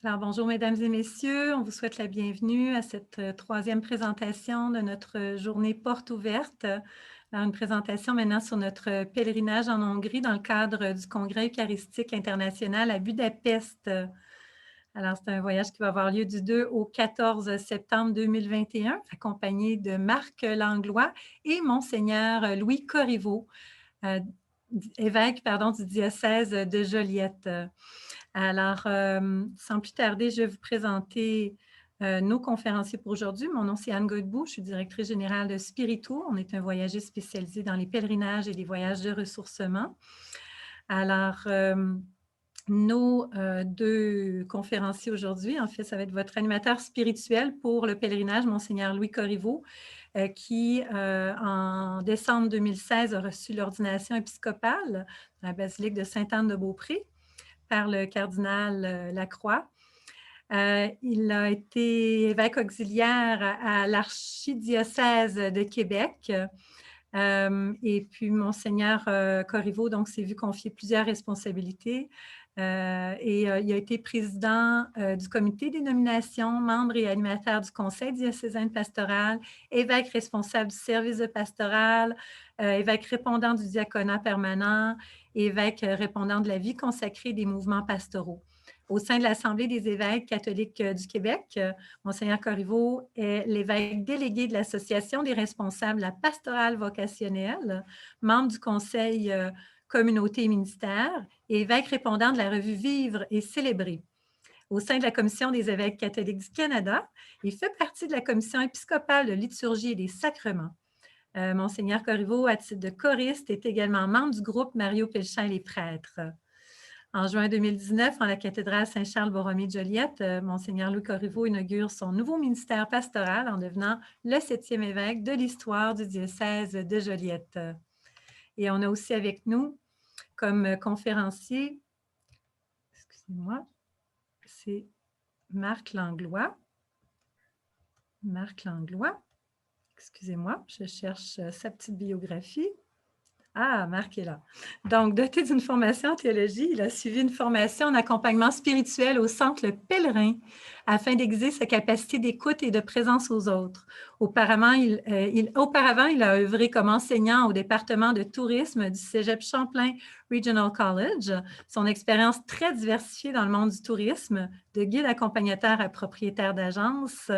Alors, bonjour mesdames et messieurs, on vous souhaite la bienvenue à cette troisième présentation de notre journée porte ouverte. Alors, une présentation maintenant sur notre pèlerinage en Hongrie dans le cadre du Congrès eucharistique international à Budapest. Alors, c'est un voyage qui va avoir lieu du 2 au 14 septembre 2021, accompagné de Marc Langlois et Monseigneur Louis Corriveau, euh, évêque du diocèse de Joliette. Alors, sans plus tarder, je vais vous présenter nos conférenciers pour aujourd'hui. Mon nom, c'est Anne Godbout, je suis directrice générale de Spirito. On est un voyager spécialisé dans les pèlerinages et les voyages de ressourcement. Alors, nos deux conférenciers aujourd'hui, en fait, ça va être votre animateur spirituel pour le pèlerinage, Monseigneur Louis Corriveau, qui, en décembre 2016, a reçu l'ordination épiscopale dans la basilique de Sainte-Anne-de-Beaupré par le cardinal Lacroix. Il a été évêque auxiliaire à l'archidiocèse de Québec. Et puis, Monseigneur Corriveau s'est vu confier plusieurs responsabilités. Il a été président du comité des nominations, membre et animateur du conseil diocésain pastoral, évêque responsable du service de pastoral, évêque répondant du diaconat permanent, évêque répondant de la vie consacrée des mouvements pastoraux. Au sein de l'Assemblée des évêques catholiques du Québec, Monseigneur Corriveau est l'évêque délégué de l'Association des responsables de la pastorale vocationnelle, membre du Conseil communauté et ministère, et évêque répondant de la revue Vivre et Célébrer. Au sein de la Commission des évêques catholiques du Canada, il fait partie de la Commission épiscopale de liturgie et des sacrements. Monseigneur Corriveau, à titre de choriste, est également membre du groupe Mario Pelchin et les prêtres. En juin 2019, en la cathédrale Saint-Charles-Borromée de Joliette, Monseigneur Louis Corriveau inaugure son nouveau ministère pastoral en devenant le 7e évêque de l'histoire du diocèse de Joliette. Et on a aussi avec nous, comme conférencier, excusez-moi, c'est Marc Langlois. Marc Langlois, excusez-moi, je cherche sa petite biographie. Ah, Marc est là. Donc, doté d'une formation en théologie, il a suivi une formation en accompagnement spirituel au Centre Le Pèlerin afin d'exercer sa capacité d'écoute et de présence aux autres. Auparavant, il a œuvré comme enseignant au département de tourisme du Cégep Champlain Regional College. Son expérience très diversifiée dans le monde du tourisme, de guide accompagnateur à propriétaire d'agence,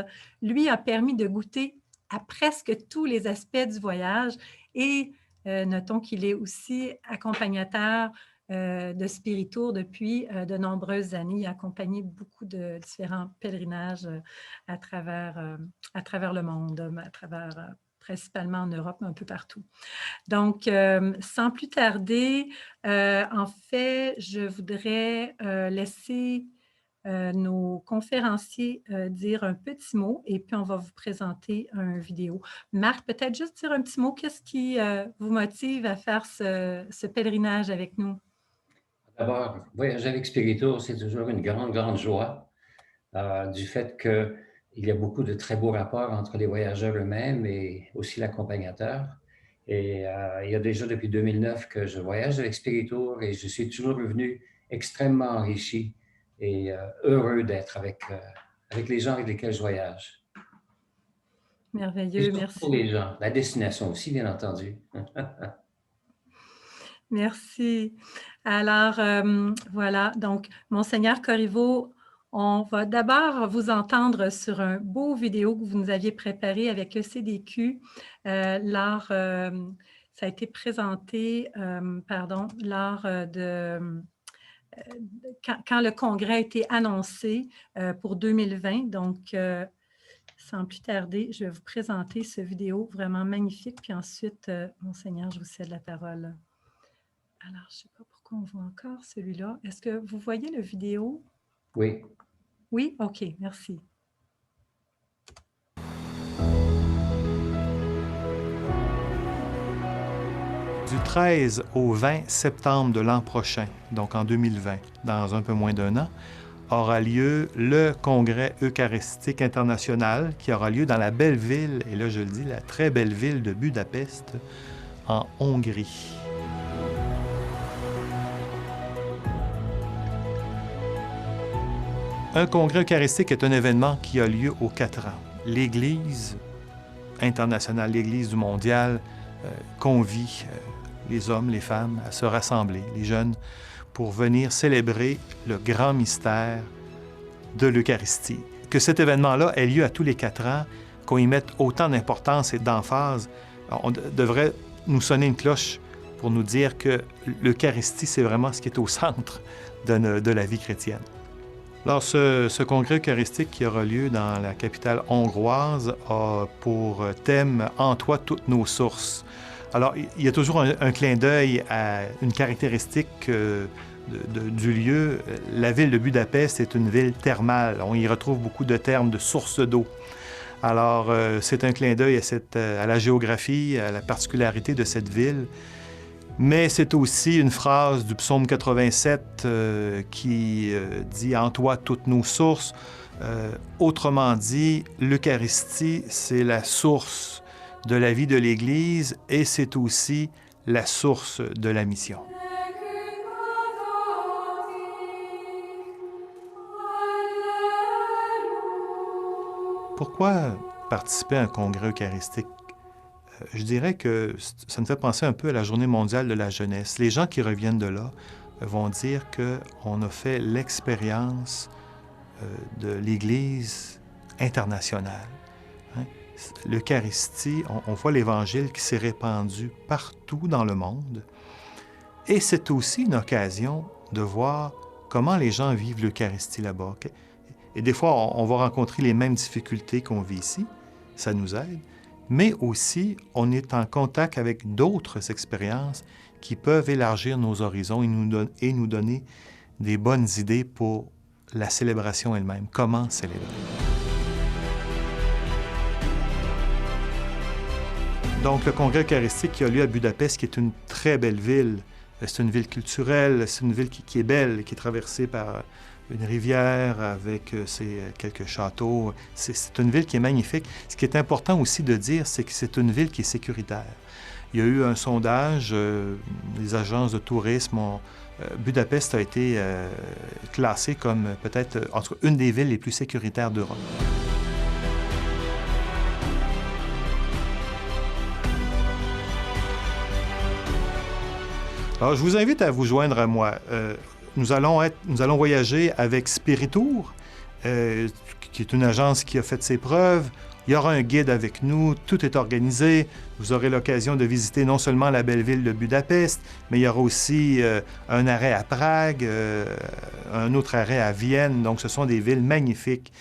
lui a permis de goûter à presque tous les aspects du voyage et notons qu'il est aussi accompagnateur de Spiritour depuis de nombreuses années. Il a accompagné beaucoup de différents pèlerinages à travers le monde, principalement en Europe, mais un peu partout. Donc, sans plus tarder, en fait, je voudrais laisser nos conférenciers dire un petit mot et puis on va vous présenter une vidéo. Marc, peut-être juste dire un petit mot. Qu'est-ce qui vous motive à faire ce pèlerinage avec nous? D'abord, voyager avec Spirito, c'est toujours une grande, grande joie du fait qu'il y a beaucoup de très beaux rapports entre les voyageurs eux-mêmes et aussi l'accompagnateur. Et il y a déjà depuis 2009 que je voyage avec Spirito et je suis toujours revenu extrêmement enrichi et heureux d'être avec les gens avec lesquels je voyage. Et Merveilleux, surtout pour merci. les gens, la destination aussi, bien entendu. Merci. Alors, voilà, donc, Monseigneur Corriveau, on va d'abord vous entendre sur un beau vidéo que vous nous aviez préparé avec ECDQ. Ça a été présenté, lors quand le congrès a été annoncé pour 2020. Donc, sans plus tarder, je vais vous présenter ce vidéo vraiment magnifique. Puis ensuite, Monseigneur, je vous cède la parole. Alors, je ne sais pas pourquoi on voit encore celui-là. Est-ce que vous voyez la vidéo? Oui. Oui? OK, merci. Du 13 au 20 septembre de l'an prochain, donc en 2020, dans un peu moins d'un an, aura lieu le Congrès eucharistique international qui aura lieu dans la belle ville, et là je le dis, la très belle ville de Budapest, en Hongrie. Un congrès eucharistique est un événement qui a lieu aux 4 ans. L'Église internationale, l'Église mondiale, convie les hommes, les femmes à se rassembler, les jeunes, pour venir célébrer le grand mystère de l'Eucharistie. Que cet événement-là ait lieu à tous les 4 ans, qu'on y mette autant d'importance et d'emphase, on devrait nous sonner une cloche pour nous dire que l'Eucharistie, c'est vraiment ce qui est au centre de la vie chrétienne. Alors, ce congrès eucharistique qui aura lieu dans la capitale hongroise a pour thème « En toi, toutes nos sources ». Alors, il y a toujours un clin d'œil à une caractéristique du lieu. La ville de Budapest est une ville thermale. On y retrouve beaucoup de termes de sources d'eau. Alors, c'est un clin d'œil à la géographie, à la particularité de cette ville. Mais c'est aussi une phrase du psaume 87 qui dit « En toi, toutes nos sources ». Autrement dit, l'Eucharistie, c'est la source de la vie de l'Église et c'est aussi la source de la mission. Pourquoi participer à un congrès eucharistique? Je dirais que ça me fait penser un peu à la Journée mondiale de la jeunesse. Les gens qui reviennent de là vont dire qu'on a fait l'expérience de l'Église internationale. Hein? L'Eucharistie, on voit l'Évangile qui s'est répandu partout dans le monde. Et c'est aussi une occasion de voir comment les gens vivent l'Eucharistie là-bas. Et des fois, on va rencontrer les mêmes difficultés qu'on vit ici. Ça nous aide. Mais aussi, on est en contact avec d'autres expériences qui peuvent élargir nos horizons et nous donner des bonnes idées pour la célébration elle-même. Comment célébrer? Donc, le congrès eucharistique qui a lieu à Budapest, qui est une très belle ville, c'est une ville culturelle, c'est une ville qui est belle, qui est traversée par une rivière avec ses quelques châteaux. C'est une ville qui est magnifique. Ce qui est important aussi de dire, c'est que c'est une ville qui est sécuritaire. Il y a eu un sondage, les agences de tourisme Budapest a été classée comme peut-être, en tout cas, une des villes les plus sécuritaires d'Europe. Alors, je vous invite à vous joindre à moi. Nous allons voyager avec Spiritour, qui est une agence qui a fait ses preuves. Il y aura un guide avec nous, tout est organisé. Vous aurez l'occasion de visiter non seulement la belle ville de Budapest, mais il y aura aussi un arrêt à Prague, un autre arrêt à Vienne. Donc, ce sont des villes magnifiques.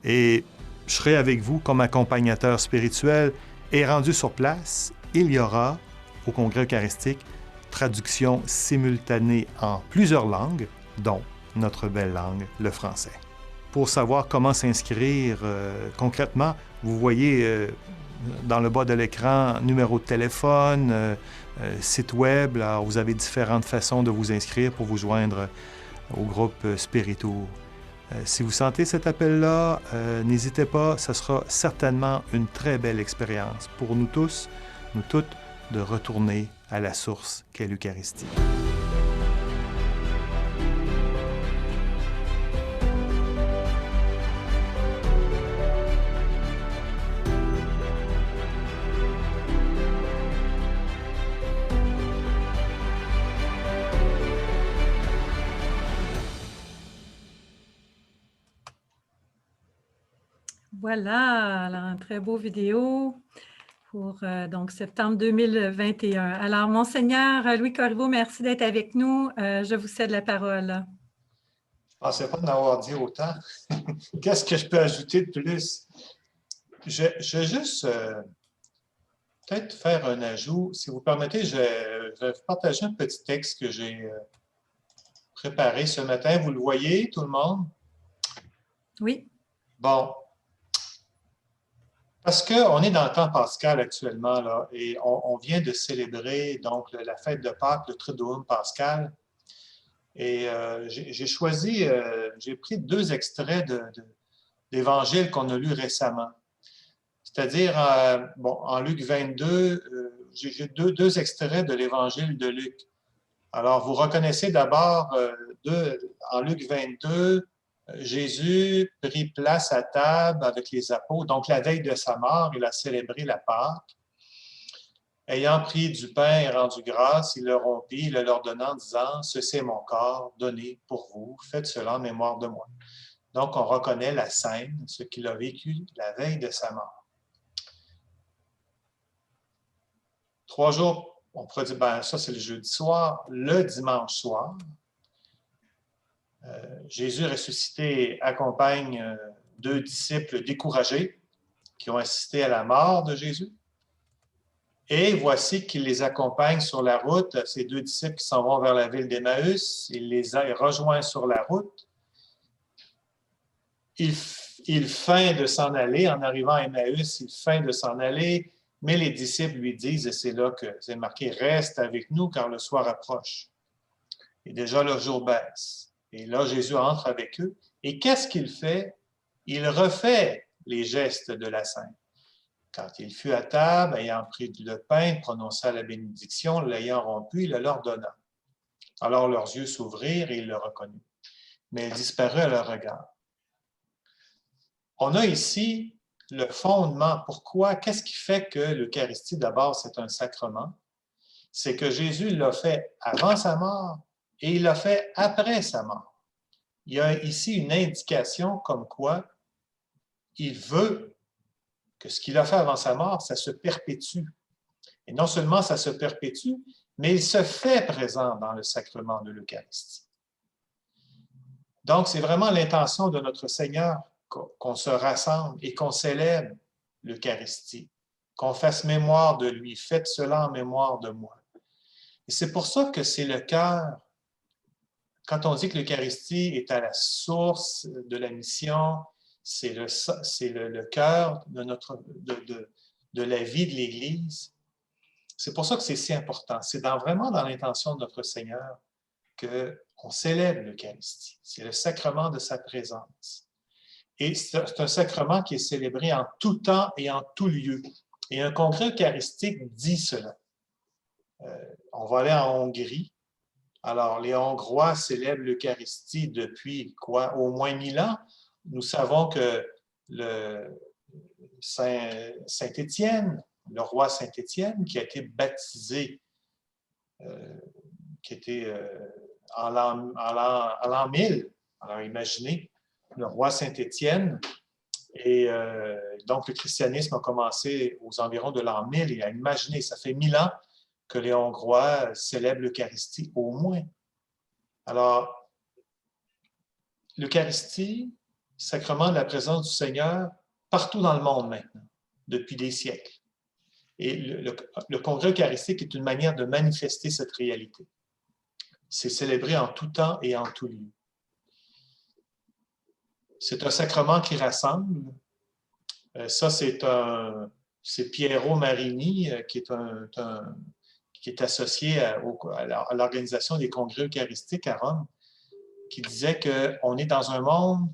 Et je serai avec vous comme accompagnateur spirituel. Et rendu sur place, il y aura, au Congrès eucharistique, traduction simultanée en plusieurs langues, dont notre belle langue, le français. Pour savoir comment s'inscrire concrètement, vous voyez dans le bas de l'écran numéro de téléphone, site web. Alors, vous avez différentes façons de vous inscrire pour vous joindre au groupe Spiritour. Si vous sentez cet appel-là, n'hésitez pas, ce sera certainement une très belle expérience pour nous tous, nous toutes, de retourner à la source qu'est l'Eucharistie. Voilà, alors un très beau vidéo pour donc septembre 2021. Alors, Monseigneur Louis Corriveau, merci d'être avec nous. Je vous cède la parole. Je ne pensais pas d'en avoir dit autant. Qu'est-ce que je peux ajouter de plus? Je vais juste peut-être faire un ajout. Si vous permettez, je vais vous partager un petit texte que j'ai préparé ce matin. Vous le voyez, tout le monde? Oui. Bon. Parce qu'on est dans le temps pascal actuellement, là, et on vient de célébrer donc la fête de Pâques, le Triduum pascal. Et j'ai choisi, j'ai pris 2 extraits d'évangiles qu'on a lus récemment. C'est-à-dire, en Luc 22, j'ai deux extraits de l'évangile de Luc. Alors, vous reconnaissez d'abord en Luc 22 Jésus prit place à table avec les apôtres. Donc, la veille de sa mort, il a célébré la Pâque. Ayant pris du pain et rendu grâce, il le rompit, le leur donnant, en disant, « Ceci est mon corps donné pour vous, faites cela en mémoire de moi. » Donc, on reconnaît la scène, ce qu'il a vécu la veille de sa mort. 3 jours, on pourrait dire, ben, ça c'est le jeudi soir. Le dimanche soir, Jésus ressuscité accompagne 2 disciples découragés qui ont assisté à la mort de Jésus. Et voici qu'il les accompagne sur la route, ces 2 disciples qui s'en vont vers la ville d'Emmaüs. Il les rejoint sur la route. Il feint de s'en aller. En arrivant à Emmaüs, il feint de s'en aller. Mais les disciples lui disent, et c'est là que c'est marqué, « Reste avec nous car le soir approche. » Et déjà le jour baisse. Et là, Jésus entre avec eux. Et qu'est-ce qu'il fait? Il refait les gestes de la Sainte. Quand il fut à table, ayant pris le pain, prononça la bénédiction, l'ayant rompu, il le leur donna. Alors leurs yeux s'ouvrirent et ils le reconnurent. Mais il disparut à leur regard. On a ici le fondement. Pourquoi? Qu'est-ce qui fait que l'Eucharistie, d'abord, c'est un sacrement? C'est que Jésus l'a fait avant sa mort et il l'a fait après sa mort. Il y a ici une indication comme quoi il veut que ce qu'il a fait avant sa mort, ça se perpétue. Et non seulement ça se perpétue, mais il se fait présent dans le sacrement de l'Eucharistie. Donc, c'est vraiment l'intention de notre Seigneur qu'on se rassemble et qu'on célèbre l'Eucharistie, qu'on fasse mémoire de lui. Faites cela en mémoire de moi. Et c'est pour ça que c'est le cœur. Quand on dit que l'Eucharistie est à la source de la mission, c'est le cœur de la vie de l'Église. C'est pour ça que c'est si important. C'est vraiment dans l'intention de notre Seigneur qu'on célèbre l'Eucharistie. C'est le sacrement de sa présence. Et c'est un sacrement qui est célébré en tout temps et en tout lieu. Et un congrès eucharistique dit cela. On va aller en Hongrie. Alors, les Hongrois célèbrent l'Eucharistie depuis quoi? Au moins 1000 ans. Nous savons que le Saint-Étienne, le roi Saint-Étienne, qui a été baptisé, qui était en l'an 1000. Alors, imaginez, le roi Saint-Étienne, et donc le christianisme a commencé aux environs de l'an 1000, et à imaginer, ça fait 1000 ans que les Hongrois célèbrent l'Eucharistie au moins. Alors, l'Eucharistie, sacrement de la présence du Seigneur, partout dans le monde maintenant, depuis des siècles. Et le congrès eucharistique est une manière de manifester cette réalité. C'est célébré en tout temps et en tout lieu. C'est un sacrement qui rassemble. Ça, c'est Piero Marini, qui est associé à l'organisation des congrès eucharistiques à Rome, qui disait qu'on est dans un monde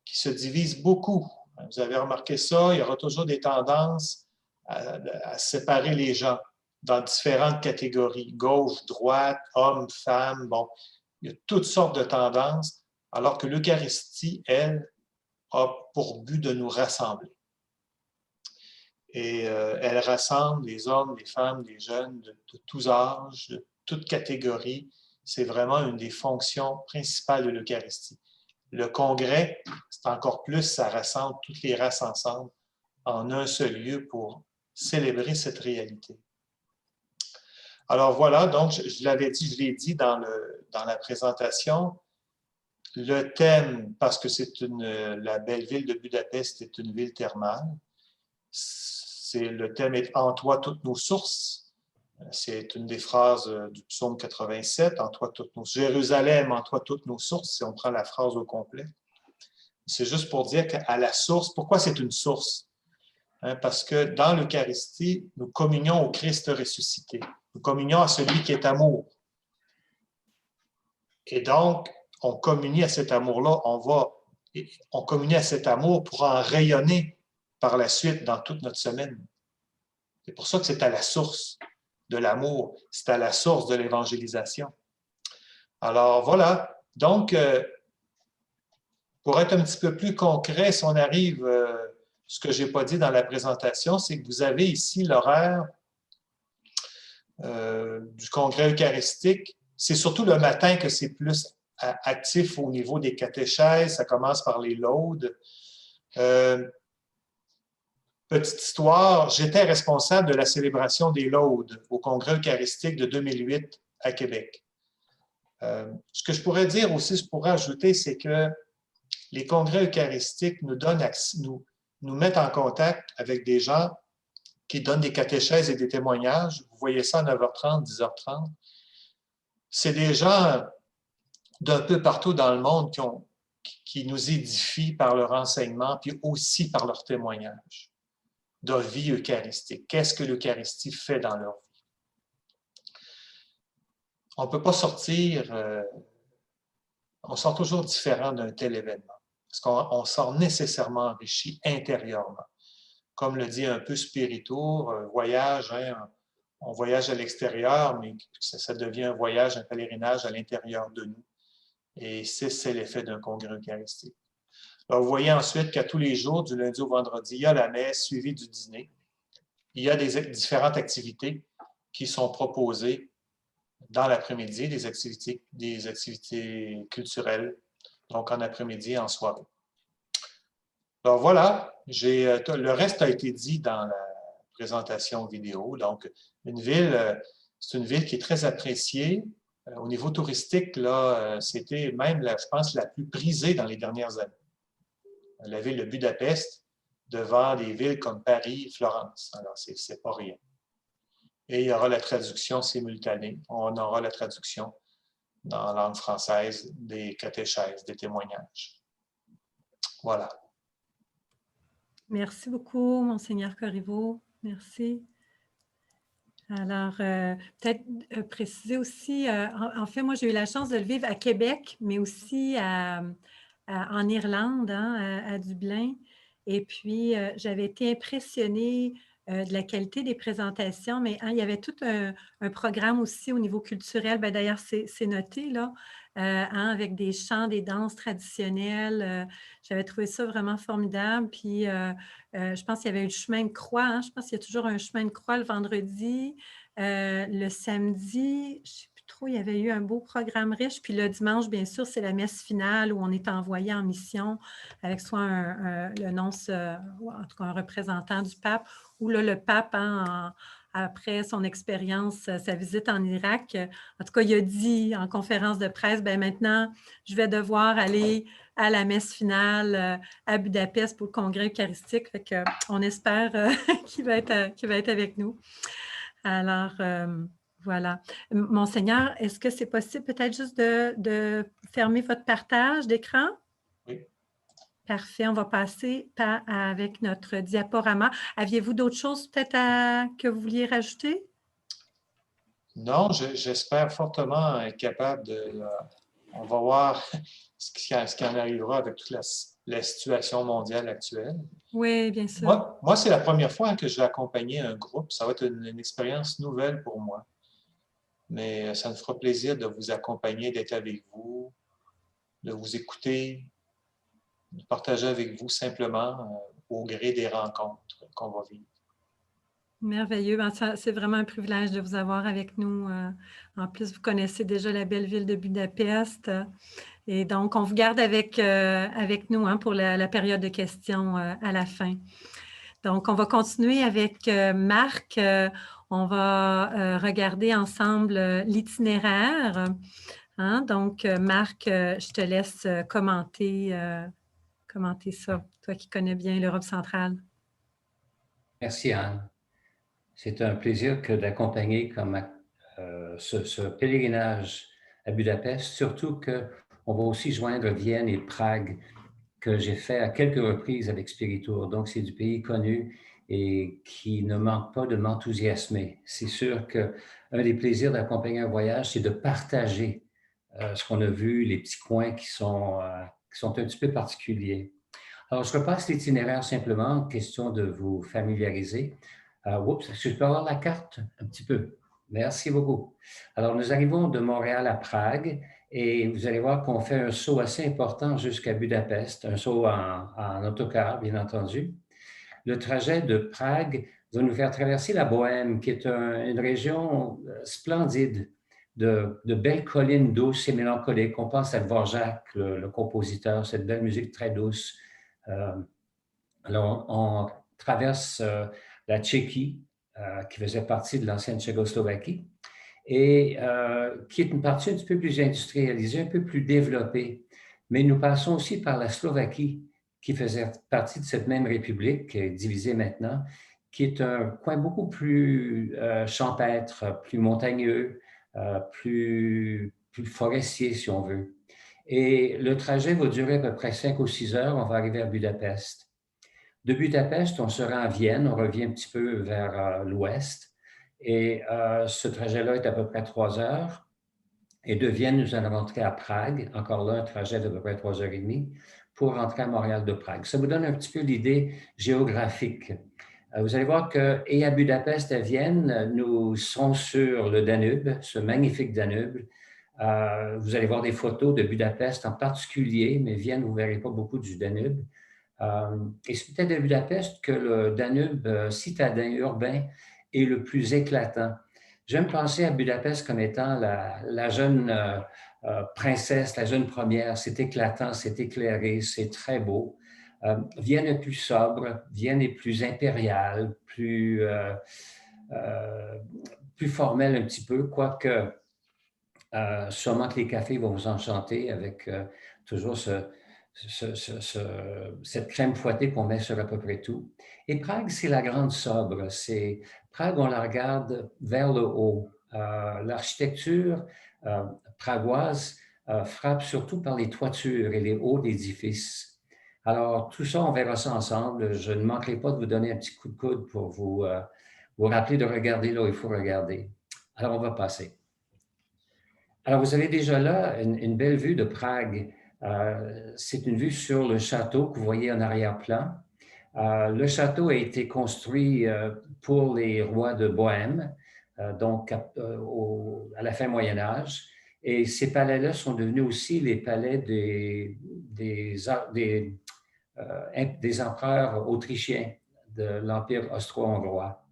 qui se divise beaucoup. Vous avez remarqué ça, il y aura toujours des tendances à séparer les gens dans différentes catégories, gauche, droite, hommes, femmes, bon, il y a toutes sortes de tendances, alors que l'Eucharistie, elle, a pour but de nous rassembler. Et elle rassemble les hommes, les femmes, les jeunes de tous âges, de toutes catégories. C'est vraiment une des fonctions principales de l'Eucharistie. Le congrès, c'est encore plus, ça rassemble toutes les races ensemble en un seul lieu pour célébrer cette réalité. Alors voilà, donc je l'ai dit dans la présentation, le thème, parce que la belle ville de Budapest est une ville thermale, le thème est « En toi toutes nos sources ». C'est une des phrases du psaume 87, « En toi toutes nos sources ». Jérusalem, en toi toutes nos sources, si on prend la phrase au complet. C'est juste pour dire qu'à la source, pourquoi c'est une source? Parce que dans l'Eucharistie, nous communions au Christ ressuscité. Nous communions à celui qui est amour. Et donc, on communie à cet amour-là, on communie à cet amour pour en rayonner par la suite dans toute notre semaine. C'est pour ça que c'est à la source de l'amour, c'est à la source de l'évangélisation. Alors voilà, donc, Pour être un petit peu plus concret, si on arrive, ce que je n'ai pas dit dans la présentation, c'est que vous avez ici l'horaire du congrès eucharistique. C'est surtout le matin que c'est plus actif au niveau des catéchèses. Ça commence par les laudes. Petite histoire, j'étais responsable de la célébration des laudes au congrès eucharistique de 2008 à Québec. Ce que je pourrais dire aussi, je pourrais ajouter, c'est que les congrès eucharistiques nous mettent en contact avec des gens qui donnent des catéchèses et des témoignages. Vous voyez ça à 9h30, 10h30. C'est des gens d'un peu partout dans le monde qui nous édifient par leur enseignement, puis aussi par leur témoignage de vie eucharistique. Qu'est-ce que l'Eucharistie fait dans leur vie? On ne peut pas sortir, on sort toujours différent d'un tel événement, parce qu'on sort nécessairement enrichi intérieurement. Comme le dit un peu Spirito, voyage, hein, on voyage à l'extérieur, mais ça devient un voyage, un pèlerinage à l'intérieur de nous. Et c'est l'effet d'un congrès eucharistique. Alors, vous voyez ensuite qu'à tous les jours, du lundi au vendredi, il y a la messe suivie du dîner. Il y a différentes activités qui sont proposées dans l'après-midi, des activités culturelles, donc en après-midi et en soirée. Alors voilà, le reste a été dit dans la présentation vidéo. Donc, c'est une ville qui est très appréciée. Au niveau touristique, là, c'était même, je pense, la plus prisée dans les dernières années. La ville de Budapest devant des villes comme Paris, Florence. Alors, c'est pas rien. Et il y aura la traduction simultanée. On aura la traduction dans la langue française des catéchèses, des témoignages. Voilà. Merci beaucoup, Monseigneur Corriveau. Merci. Alors, peut-être préciser aussi, en fait, moi, j'ai eu la chance de le vivre à Québec, mais aussi en Irlande, hein, à Dublin. Et puis, j'avais été impressionnée de la qualité des présentations, mais hein, il y avait tout un programme aussi au niveau culturel. Ben, d'ailleurs, c'est noté, là, hein, avec des chants, des danses traditionnelles. J'avais trouvé ça vraiment formidable. Puis, je pense qu'il y avait eu le chemin de croix. Hein, je pense qu'il y a toujours un chemin de croix le vendredi. Le samedi, je ne sais plus trop, il y avait eu un beau programme riche. Puis le dimanche, bien sûr, c'est la messe finale où on est envoyé en mission avec soit le nonce, en tout cas un représentant du pape, ou là, le pape, hein, après son expérience, sa visite en Irak, en tout cas, il a dit en conférence de presse, bien maintenant, je vais devoir aller à la messe finale à Budapest pour le congrès eucharistique. Fait que, on espère qu'il va être avec nous. Alors, voilà. Monseigneur, est-ce que c'est possible peut-être juste de fermer votre partage d'écran? Oui. Parfait. On va passer avec notre diaporama. Aviez-vous d'autres choses peut-être que vous vouliez rajouter? Non, j'espère fortement être capable de... on va voir ce qui en arrivera avec toute la situation mondiale actuelle. Oui, bien sûr. Moi c'est la première fois que je vais accompagner un groupe. Ça va être une expérience nouvelle pour moi. Mais ça me fera plaisir de vous accompagner, d'être avec vous, de vous écouter, de partager avec vous simplement au gré des rencontres qu'on va vivre. Merveilleux. C'est vraiment un privilège de vous avoir avec nous. En plus, vous connaissez déjà la belle ville de Budapest. Et donc, on vous garde avec nous hein, pour la période de questions à la fin. Donc, on va continuer avec Marc. On va regarder ensemble l'itinéraire. Hein? Donc, Marc, je te laisse commenter ça, toi qui connais bien l'Europe centrale. Merci, Anne. C'est un plaisir que d'accompagner ce pèlerinage à Budapest, surtout qu'on va aussi joindre Vienne et Prague, que j'ai fait à quelques reprises avec Spiritour. Donc, c'est du pays connu et qui ne manque pas de m'enthousiasmer. C'est sûr qu'un des plaisirs d'accompagner un voyage, c'est de partager ce qu'on a vu, les petits coins qui sont un petit peu particuliers. Alors, je repasse l'itinéraire simplement, question de vous familiariser. Oups, est-ce que je peux avoir la carte un petit peu? Merci beaucoup. Alors, nous arrivons de Montréal à Prague Et vous allez voir qu'on fait un saut assez important jusqu'à Budapest, un saut en autocar, bien entendu. Le trajet de Prague va nous faire traverser la Bohême, qui est une région splendide, de belles collines douces et mélancoliques. On pense à Dvorak, le compositeur, cette belle musique très douce. Alors, on traverse la Tchéquie, qui faisait partie de l'ancienne Tchécoslovaquie, et qui est une partie un petit peu plus industrialisée, un peu plus développée. Mais nous passons aussi par la Slovaquie, qui faisait partie de cette même république, qui est divisée maintenant, qui est un coin beaucoup plus champêtre, plus montagneux, plus forestier, si on veut. Et le trajet va durer à peu près 5 ou 6 heures. On va arriver à Budapest. De Budapest, on se rend à Vienne, on revient un petit peu vers l'ouest. Et ce trajet-là est à peu près 3 heures. Et de Vienne, nous allons rentrer à Prague. Encore là, un trajet d'à peu près 3 heures et demie pour rentrer à Montréal de Prague. Ça vous donne un petit peu l'idée géographique. Vous allez voir qu'à Budapest, à Vienne, nous sommes sur le Danube, ce magnifique Danube. Vous allez voir des photos de Budapest en particulier, mais Vienne, vous ne verrez pas beaucoup du Danube. Et c'est peut-être à Budapest que le Danube citadin, urbain, est le plus éclatant. J'aime penser à Budapest comme étant la jeune princesse, la jeune première. C'est éclatant, c'est éclairé, c'est très beau. Vienne est plus sobre, Vienne est plus impériale, plus formelle un petit peu, quoique sûrement que les cafés vont vous enchanter avec toujours cette crème fouettée qu'on met sur à peu près tout. Et Prague, c'est la grande sobre. Prague, on la regarde vers le haut. L'architecture pragoise frappe surtout par les toitures et les hauts d'édifices. Alors, tout ça, on verra ça ensemble. Je ne manquerai pas de vous donner un petit coup de coude pour vous rappeler de regarder là où il faut regarder. Alors, on va passer. Alors, vous avez déjà là une belle vue de Prague. C'est une vue sur le château que vous voyez en arrière-plan. Le château a été construit pour les rois de Bohême, donc à la fin Moyen Âge. Et ces palais-là sont devenus aussi les palais des empereurs autrichiens de l'Empire austro-hongrois.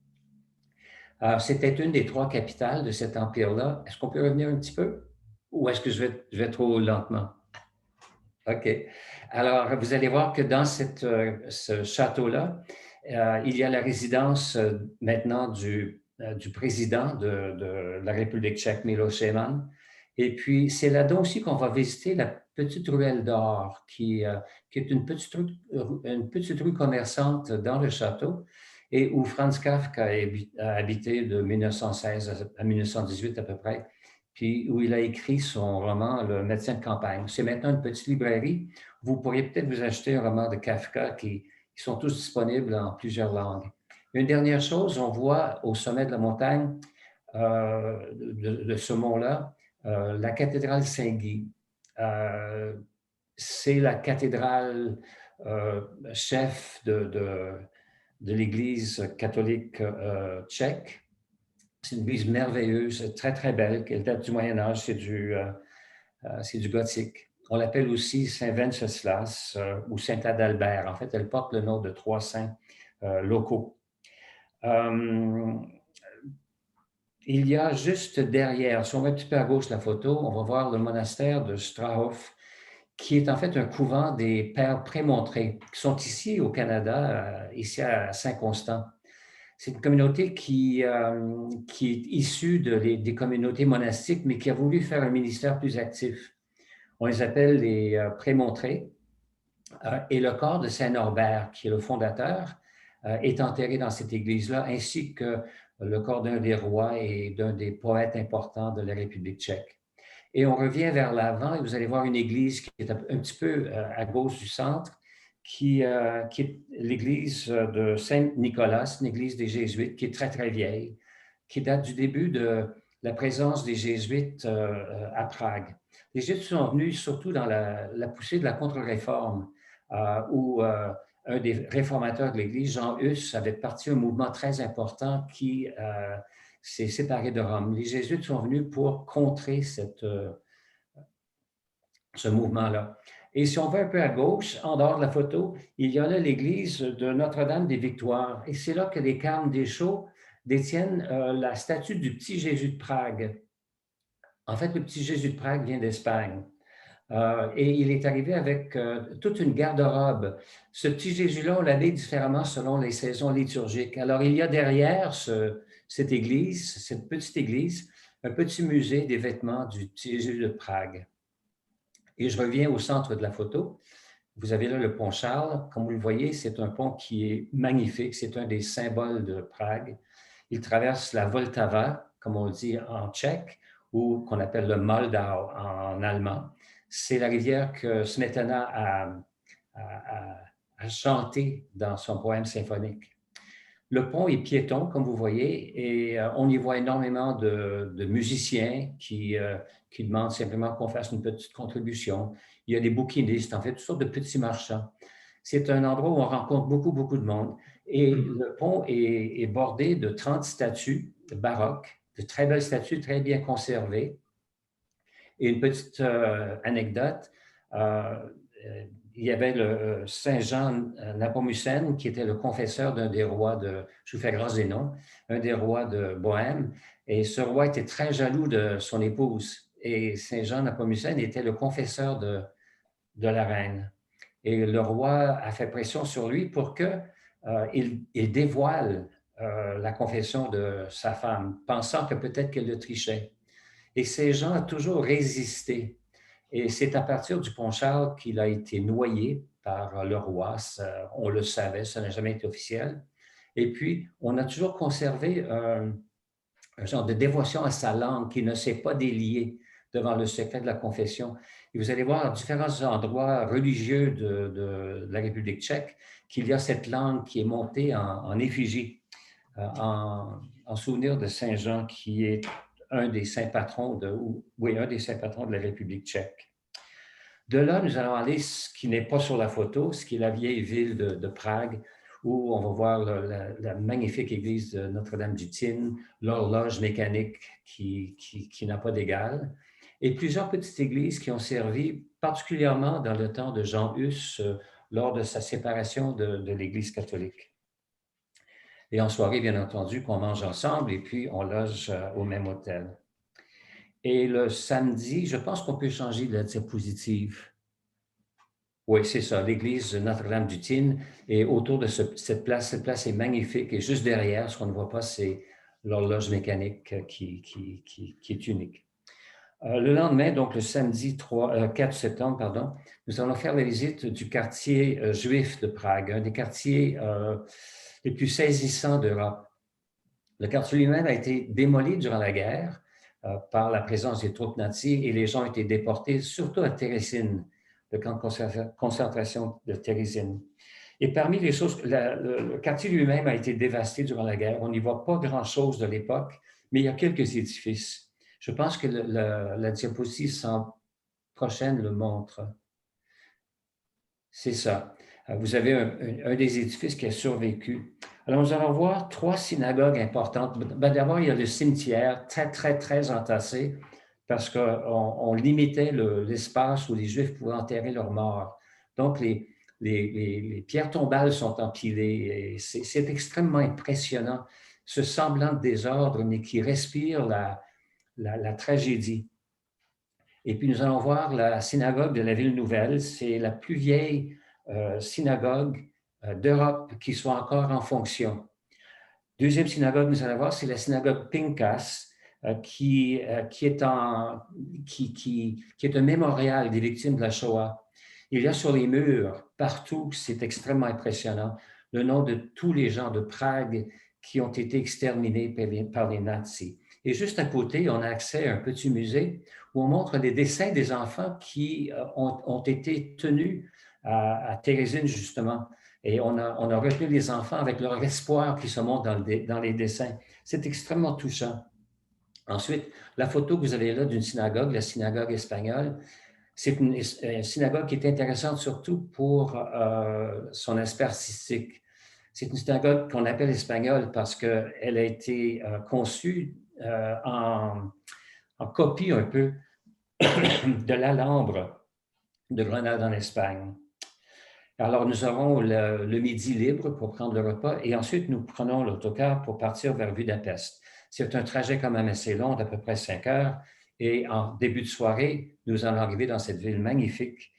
C'était une des 3 capitales de cet empire-là. Est-ce qu'on peut revenir un petit peu? Ou est-ce que je vais trop lentement? OK. Alors, vous allez voir que dans ce château-là, il y a la résidence maintenant du président de la République tchèque, Miloš Zeman. Et puis, c'est là-dedans aussi qu'on va visiter la petite ruelle d'or, qui est une petite rue commerçante dans le château, et où Franz Kafka a habité de 1916 à 1918 à peu près, puis où il a écrit son roman « Le médecin de campagne ». C'est maintenant une petite librairie. Vous pourriez peut-être vous acheter un roman de Kafka qui sont tous disponibles en plusieurs langues. Une dernière chose, on voit au sommet de la montagne de ce mont-là, la cathédrale Saint-Guy. C'est la cathédrale chef de l'Église catholique tchèque. C'est une église merveilleuse, très, très belle, qui date du Moyen Âge, c'est du gothique. On l'appelle aussi Saint-Venceslas ou Saint-Adalbert. En fait, elle porte le nom de 3 saints locaux. Il y a juste derrière, si on va un petit peu à gauche la photo, on va voir le monastère de Strahov, qui est en fait un couvent des pères prémontrés, qui sont ici au Canada, ici à Saint-Constant. C'est une communauté qui est issue des communautés monastiques, mais qui a voulu faire un ministère plus actif. On les appelle les prémontrés. Et le corps de Saint-Norbert, qui est le fondateur, est enterré dans cette église-là, ainsi que le corps d'un des rois et d'un des poètes importants de la République tchèque. Et on revient vers l'avant et vous allez voir une église qui est un petit peu à gauche du centre, qui est l'église de Saint-Nicolas, une église des Jésuites qui est très, très vieille, qui date du début de la présence des Jésuites à Prague. Les Jésuites sont venus surtout dans la poussée de la contre-réforme, où un des réformateurs de l'Église, Jean Hus, avait parti un mouvement très important qui s'est séparé de Rome. Les Jésuites sont venus pour contrer cette ce mouvement-là. Et si on va un peu à gauche, en dehors de la photo, il y a là l'église de Notre-Dame-des-Victoires. Et c'est là que les Carmes Deschaux détiennent la statue du petit Jésus de Prague. En fait, le petit Jésus de Prague vient d'Espagne. Et il est arrivé avec toute une garde-robe. Ce petit Jésus-là, on l'avait différemment selon les saisons liturgiques. Alors, il y a derrière cette église, cette petite église, un petit musée des vêtements du petit Jésus de Prague. Et je reviens au centre de la photo. Vous avez là le pont Charles. Comme vous le voyez, c'est un pont qui est magnifique. C'est un des symboles de Prague. Il traverse la Vltava, comme on dit en tchèque, ou qu'on appelle le Moldau en allemand. C'est la rivière que Smetana a chanté dans son poème symphonique. Le pont est piéton, comme vous voyez, et on y voit énormément de musiciens qui demandent simplement qu'on fasse une petite contribution. Il y a des bouquinistes, en fait, toutes sortes de petits marchands. C'est un endroit où on rencontre beaucoup de monde. Et le pont est bordé de 30 statues baroques, de très belles statues, très bien conservées. Et une petite anecdote, il y avait le Saint Jean Nepomucène, qui était le confesseur d'un des rois de, je vous fais grâce des noms, un des rois de Bohême. Et ce roi était très jaloux de son épouse. Et Saint Jean Nepomucène était le confesseur de la reine. Et le roi a fait pression sur lui pour qu'il dévoile la confession de sa femme, pensant que peut-être qu'elle le trichait. Et Saint Jean a toujours résisté. Et c'est à partir du pont Charles qu'il a été noyé par le roi. Ça, on le savait, ça n'a jamais été officiel. Et puis, on a toujours conservé un genre de dévotion à sa langue qui ne s'est pas déliée devant le secret de la confession. Et vous allez voir à différents endroits religieux de la République tchèque qu'il y a cette langue qui est montée en effigie, en souvenir de Saint Jean, qui est un des saints patrons un des saints patrons de la République tchèque. De là, nous allons aller ce qui n'est pas sur la photo, ce qui est la vieille ville de Prague, où on va voir la magnifique église de Notre-Dame-du-Tine, l'horloge mécanique qui n'a pas d'égal, et plusieurs petites églises qui ont servi particulièrement dans le temps de Jean Hus lors de sa séparation de l'Église catholique. Et en soirée, bien entendu, qu'on mange ensemble et puis on loge au même hôtel. Et le samedi, je pense qu'on peut changer la diapositive. Oui, c'est ça, l'église Notre-Dame-du-Tine. Et autour de cette place est magnifique. Et juste derrière, ce qu'on ne voit pas, c'est l'horloge mécanique qui est unique. Le lendemain, donc le samedi 4 septembre, pardon, nous allons faire la visite du quartier juif de Prague, un des quartiers les plus saisissants d'Europe. Le quartier lui-même a été démoli durant la guerre par la présence des troupes nazies et les gens ont été déportés, surtout à Terezín, le camp de concentration de Terezín. Et parmi les choses, le quartier lui-même a été dévasté durant la guerre. On n'y voit pas grand-chose de l'époque, mais il y a quelques édifices. Je pense que la diapositive prochaine le montre. C'est ça. Vous avez un des édifices qui a survécu. Alors, nous allons voir 3 synagogues importantes. D'abord, il y a le cimetière très entassé parce qu'on limitait l'espace où les Juifs pouvaient enterrer leurs morts. Donc, les pierres tombales sont empilées. C'est extrêmement impressionnant, ce semblant de désordre, mais qui respire la tragédie. Et puis, nous allons voir la synagogue de la Ville Nouvelle. C'est la plus vieille synagogue d'Europe qui soit encore en fonction. Deuxième synagogue, nous allons voir, c'est la synagogue Pinkas, qui est un mémorial des victimes de la Shoah. Il y a sur les murs, partout, c'est extrêmement impressionnant, le nom de tous les gens de Prague qui ont été exterminés par les nazis. Et juste à côté, on a accès à un petit musée où on montre des dessins des enfants qui ont été tenus à Terezín, justement. Et on a retenu les enfants avec leur espoir qui se montre dans les dessins. C'est extrêmement touchant. Ensuite, la photo que vous avez là d'une synagogue, la synagogue espagnole, c'est une synagogue qui est intéressante surtout pour son aspect artistique. C'est une synagogue qu'on appelle espagnole parce qu'elle a été conçue en copie un peu de l'Alhambra de Grenade en Espagne. Alors, nous aurons le midi libre pour prendre le repas et ensuite, nous prenons l'autocar pour partir vers Budapest. C'est un trajet quand même assez long, d'à peu près 5 heures. Et en début de soirée, nous allons arriver dans cette ville magnifique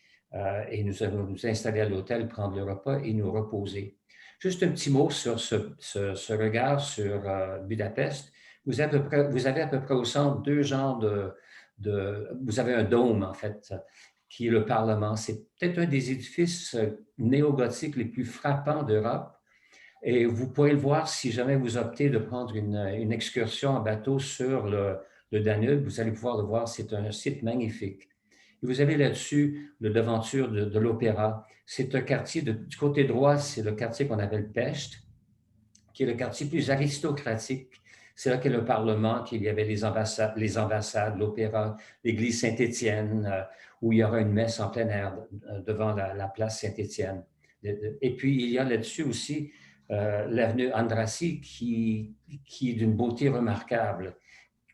et nous allons nous installer à l'hôtel, prendre le repas et nous reposer. Juste un petit mot sur ce regard sur Budapest. Vous avez à peu près au centre deux genres vous avez un dôme, en fait, qui est le Parlement. C'est peut-être un des édifices néo-gothiques les plus frappants d'Europe. Et vous pourrez le voir si jamais vous optez de prendre une excursion en bateau sur le Danube. Vous allez pouvoir le voir, c'est un site magnifique. Et vous avez là-dessus le devanture de l'Opéra. C'est un quartier, du côté droit, c'est le quartier qu'on appelle Pest, qui est le quartier plus aristocratique. C'est là qu'est le Parlement, qu'il y avait les ambassades, l'Opéra, l'église Saint-Étienne, où il y aura une messe en plein air devant la place Saint-Étienne. Et puis, il y a là-dessus aussi l'avenue Andrassy, qui est d'une beauté remarquable,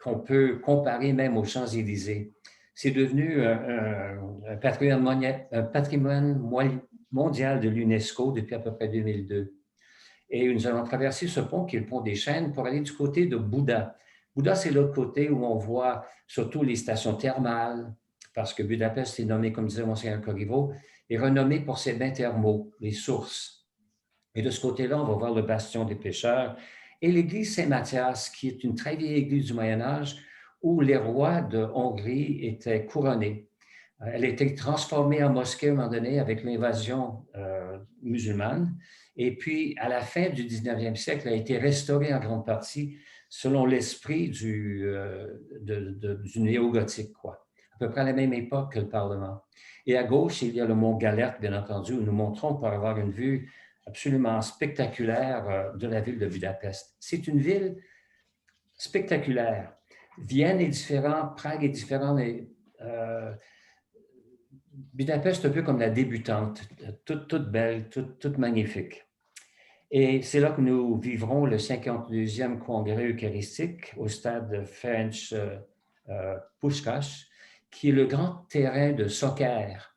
qu'on peut comparer même aux Champs-Élysées. C'est devenu un patrimoine mondial de l'UNESCO depuis à peu près 2002. Et nous allons traverser ce pont qui est le pont des Chênes pour aller du côté de Buda. Buda, c'est l'autre côté où on voit surtout les stations thermales, parce que Budapest est nommé, comme disait Monseigneur Corriveau, est renommé pour ses bains thermaux, les sources. Et de ce côté-là, on va voir le bastion des pêcheurs et l'église Saint-Mathias, qui est une très vieille église du Moyen-Âge où les rois de Hongrie étaient couronnés. Elle a été transformée en mosquée à un moment donné avec l'invasion musulmane. Et puis, à la fin du 19e siècle, elle a été restaurée en grande partie selon l'esprit du néo-gothique, quoi. À peu près à la même époque que le Parlement. Et à gauche, il y a le mont Gellert, bien entendu, où nous montrons pour avoir une vue absolument spectaculaire de la ville de Budapest. C'est une ville spectaculaire. Vienne est différent, Prague est différent, mais Budapest, un peu comme la débutante, toute belle, toute magnifique. Et c'est là que nous vivrons le 52e congrès eucharistique au stade Ferenc Puskás, qui est le grand terrain de soccer.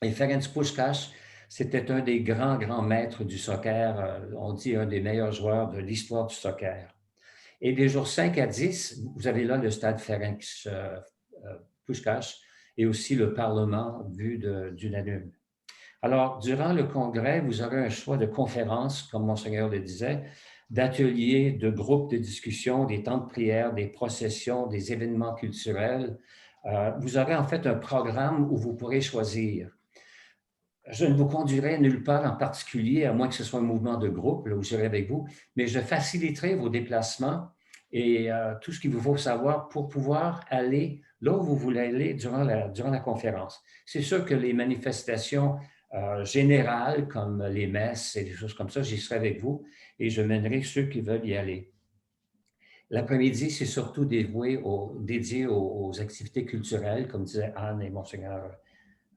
Et Ferenc Puskás, c'était un des grands maîtres du soccer, on dit un des meilleurs joueurs de l'histoire du soccer. Et des jours 5 à 10, vous avez là le stade Ferenc Puskás, et aussi le Parlement vu du Danube. Alors, durant le congrès, vous aurez un choix de conférences, comme Monseigneur le disait, d'ateliers, de groupes de discussion, des temps de prière, des processions, des événements culturels. Vous aurez en fait un programme où vous pourrez choisir. Je ne vous conduirai nulle part en particulier, à moins que ce soit un mouvement de groupe, là où j'irai avec vous, mais je faciliterai vos déplacements et tout ce qu'il vous faut savoir pour pouvoir aller là où vous voulez aller durant la conférence. C'est sûr que les manifestations générales, comme les messes et des choses comme ça, j'y serai avec vous et je mènerai ceux qui veulent y aller. L'après-midi, c'est surtout dédié aux activités culturelles, comme disaient Anne et Monseigneur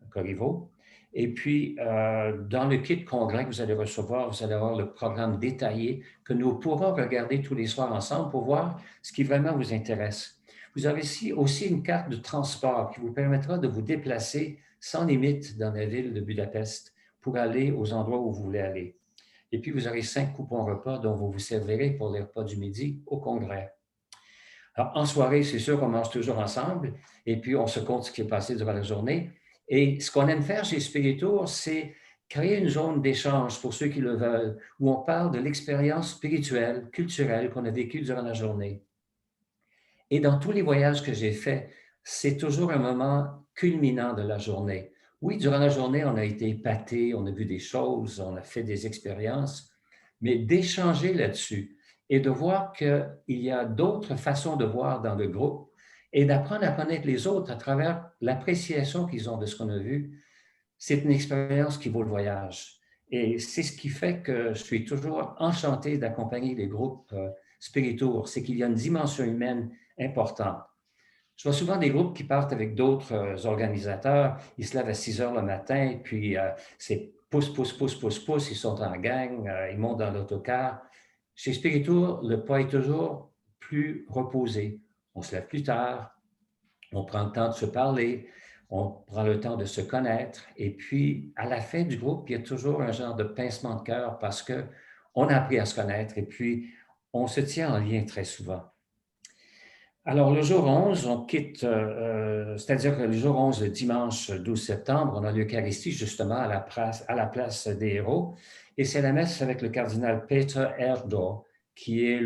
Corriveau. Et puis, dans le kit congrès que vous allez recevoir, vous allez avoir le programme détaillé que nous pourrons regarder tous les soirs ensemble pour voir ce qui vraiment vous intéresse. Vous avez ici aussi une carte de transport qui vous permettra de vous déplacer sans limite dans la ville de Budapest pour aller aux endroits où vous voulez aller. Et puis, vous aurez 5 coupons repas dont vous vous servirez pour les repas du midi au congrès. Alors, en soirée, c'est sûr qu'on mange toujours ensemble et puis on se compte ce qui est passé durant la journée. Et ce qu'on aime faire chez Spiritour, c'est créer une zone d'échange pour ceux qui le veulent, où on parle de l'expérience spirituelle, culturelle qu'on a vécue durant la journée. Et dans tous les voyages que j'ai faits, c'est toujours un moment culminant de la journée. Oui, durant la journée, on a été épaté, on a vu des choses, on a fait des expériences, mais d'échanger là-dessus et de voir qu'il y a d'autres façons de voir dans le groupe et d'apprendre à connaître les autres à travers l'appréciation qu'ils ont de ce qu'on a vu, c'est une expérience qui vaut le voyage. Et c'est ce qui fait que je suis toujours enchanté d'accompagner les groupes Spiritour, c'est qu'il y a une dimension humaine importante. Je vois souvent des groupes qui partent avec d'autres organisateurs, ils se lèvent à 6 heures le matin, puis c'est pousse, ils sont en gang, ils montent dans l'autocar. Chez Spiritour, le pas est toujours plus reposé. On se lève plus tard, on prend le temps de se parler, on prend le temps de se connaître. Et puis, à la fin du groupe, il y a toujours un genre de pincement de cœur parce qu'on a appris à se connaître et puis on se tient en lien très souvent. Alors, le jour 11, on quitte, c'est-à-dire que le jour 11, le dimanche 12 septembre, on a l'Eucharistie justement à la place des héros. Et c'est la messe avec le cardinal Peter Erdő, qui est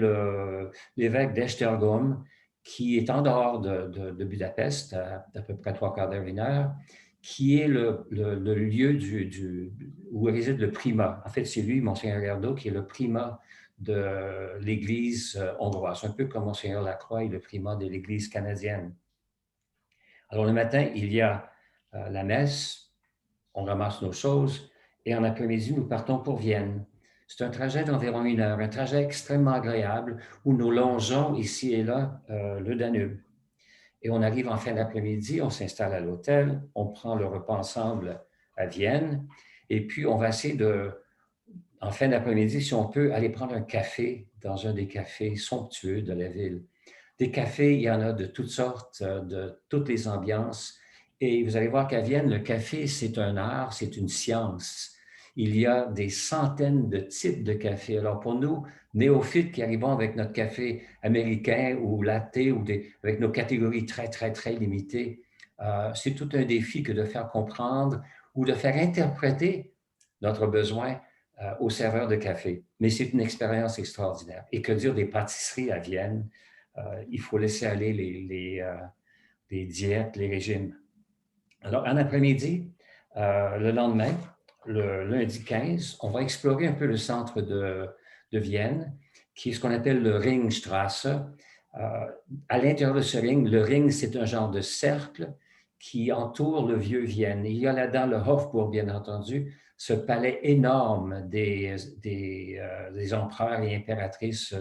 l'évêque d'Esztergom, qui est en dehors de Budapest, à peu près 3/4 d'heure, 1 heure, qui est le lieu où réside le primat. En fait, c'est lui, Monseigneur Erdő, qui est le primat de l'Église hongroise, un peu comme Monseigneur Lacroix est le primat de l'Église canadienne. Alors, le matin, il y a la messe, on ramasse nos choses, et en après-midi, nous partons pour Vienne. C'est un trajet d'environ 1 heure, un trajet extrêmement agréable où nous longeons ici et là le Danube. Et on arrive en fin d'après-midi, on s'installe à l'hôtel, on prend le repas ensemble à Vienne, et puis on va essayer en fin d'après-midi, si on peut, aller prendre un café dans un des cafés somptueux de la ville. Des cafés, il y en a de toutes sortes, de toutes les ambiances. Et vous allez voir qu'à Vienne, le café, c'est un art, c'est une science. Il y a des centaines de types de cafés. Alors pour nous, néophytes qui arrivons avec notre café américain ou latte ou avec nos catégories très, très, très limitées, c'est tout un défi que de faire comprendre ou de faire interpréter notre besoin au serveur de café. Mais c'est une expérience extraordinaire. Et que dire des pâtisseries à Vienne? Il faut laisser aller les diètes, les régimes. Alors, en après-midi, le lendemain, le lundi 15, on va explorer un peu le centre de Vienne, qui est ce qu'on appelle le Ringstrasse. À l'intérieur de ce ring, le ring, c'est un genre de cercle qui entoure le vieux Vienne. Il y a là-dedans le Hofburg, bien entendu, ce palais énorme des empereurs et impératrices